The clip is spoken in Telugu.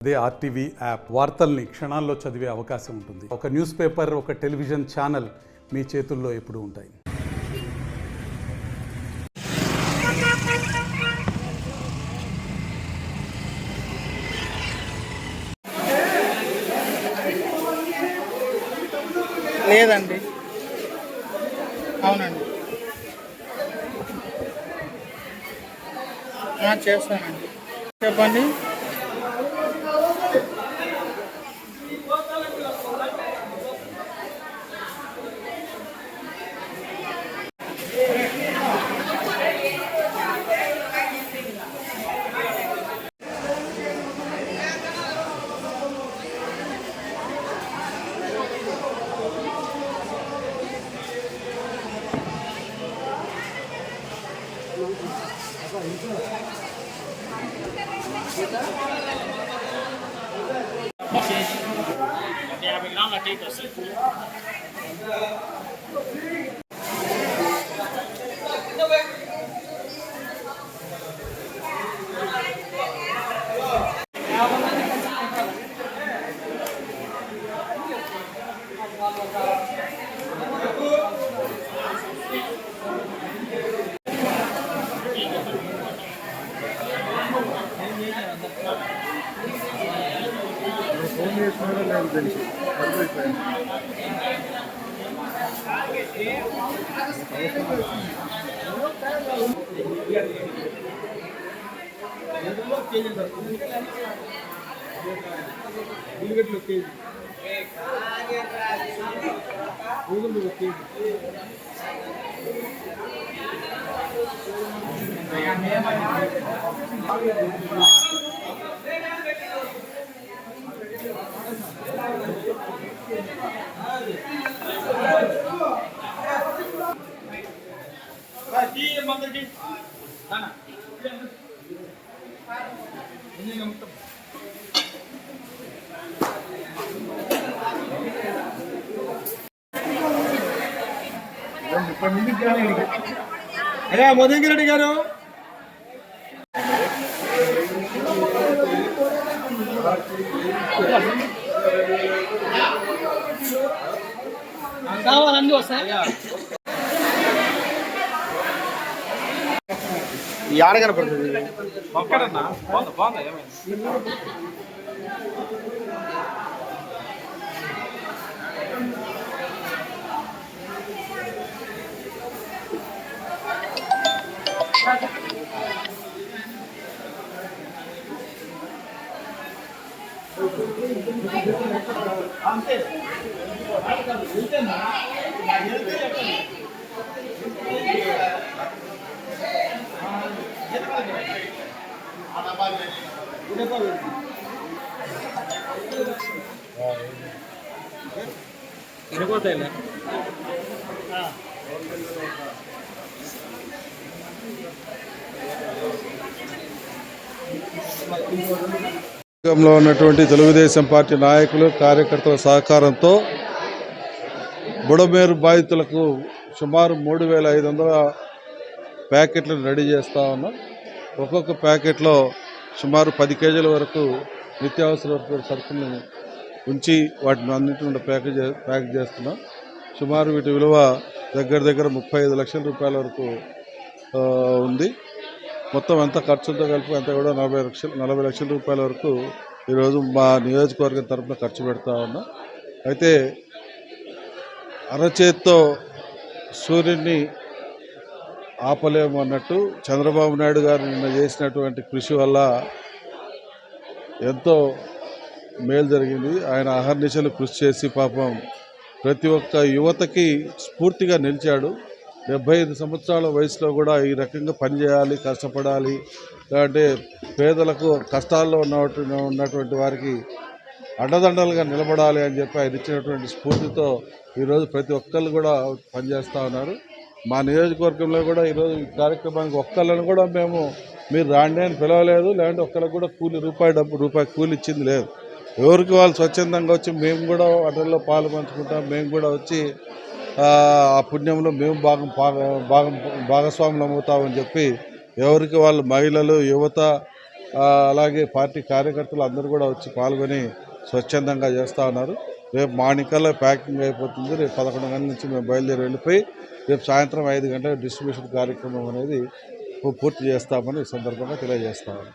అదే ఆర్టీవీ యాప్ వార్తల్ని క్షణాల్లో చదివే అవకాశం ఉంటుంది. ఒక న్యూస్ పేపర్, ఒక టెలివిజన్ ఛానల్ మీ చేతుల్లో ఎప్పుడూ ఉంటాయి. లేదండి, అవునండి, చేస్తానండి. చెప్పండి. అరే మోదంగిరెడ్డి గారు, కావాలండి వస్తాయి. ఆడ కనపడుతుంది ఒక్కడన్నా బాగుందా ఏమైంది? అంతే లో ఉన్నటువంటి తెలుగుదేశం పార్టీ నాయకులు కార్యకర్తల సహకారంతో బుడమేరు బాధితులకు సుమారు 3,500 ప్యాకెట్లను రెడీ చేస్తూ ఉన్నాం. ఒక్కొక్క ప్యాకెట్లో సుమారు 10 కేజీల వరకు నిత్యావసర సరుకులను ఉంచి వాటిని అన్నింటిని ప్యాక్ చేస్తున్నాం. సుమారు వీటి విలువ దగ్గర 35 లక్షల రూపాయల వరకు ఉంది. మొత్తం ఎంత ఖర్చులతో కలిపి అంతా కూడా 40 లక్షల రూపాయల వరకు ఈరోజు మా నియోజకవర్గం తరఫున ఖర్చు పెడతా ఉన్నాం. అయితే అరచేత్తో సూర్యుడిని ఆపలేము అన్నట్టు చంద్రబాబు నాయుడు గారు నిన్న చేసినటువంటి కృషి వల్ల ఎంతో మేలు జరిగింది. ఆయన అహర్నిశలు కృషి చేసి పాపం ప్రతి ఒక్క యువతకి స్ఫూర్తిగా నిలిచాడు. 75 సంవత్సరాల వయసులో కూడా ఈ రకంగా పనిచేయాలి, కష్టపడాలి, లేదంటే పేదలకు కష్టాల్లో ఉన్నటువంటి వారికి అండదండలుగా నిలబడాలి అని చెప్పి ఆయన ఇచ్చినటువంటి స్ఫూర్తితో ఈరోజు ప్రతి ఒక్కళ్ళు కూడా పనిచేస్తూ ఉన్నారు. మా నియోజకవర్గంలో కూడా ఈరోజు ఈ కార్యక్రమానికి ఒక్కళ్ళని కూడా మీరు రాండి అని పిలవలేదు, లేదంటే ఒక్కళ్ళకి కూడా రూపాయి కూలి ఇచ్చింది లేదు. ఎవరికి వాళ్ళు స్వచ్ఛందంగా వచ్చి మేము కూడా వాటిల్లో పాలు పంచుకుంటాం, మేము కూడా వచ్చి ఆ పుణ్యంలో మేము భాగస్వాములు అవుతామని చెప్పి ఎవరికి వాళ్ళు మహిళలు, యువత అలాగే పార్టీ కార్యకర్తలు అందరూ కూడా వచ్చి పాల్గొని స్వచ్ఛందంగా చేస్తూ ఉన్నారు. రేపు మార్నింగ్ కల్లా ప్యాకింగ్ అయిపోతుంది. రేపు 11 గంటల నుంచి మేము బయలుదేరి వెళ్ళిపోయి రేపు సాయంత్రం 5 గంటల డిస్ట్రిబ్యూషన్ కార్యక్రమం అనేది పూర్తి చేస్తామని ఈ సందర్భంగా తెలియజేస్తామని.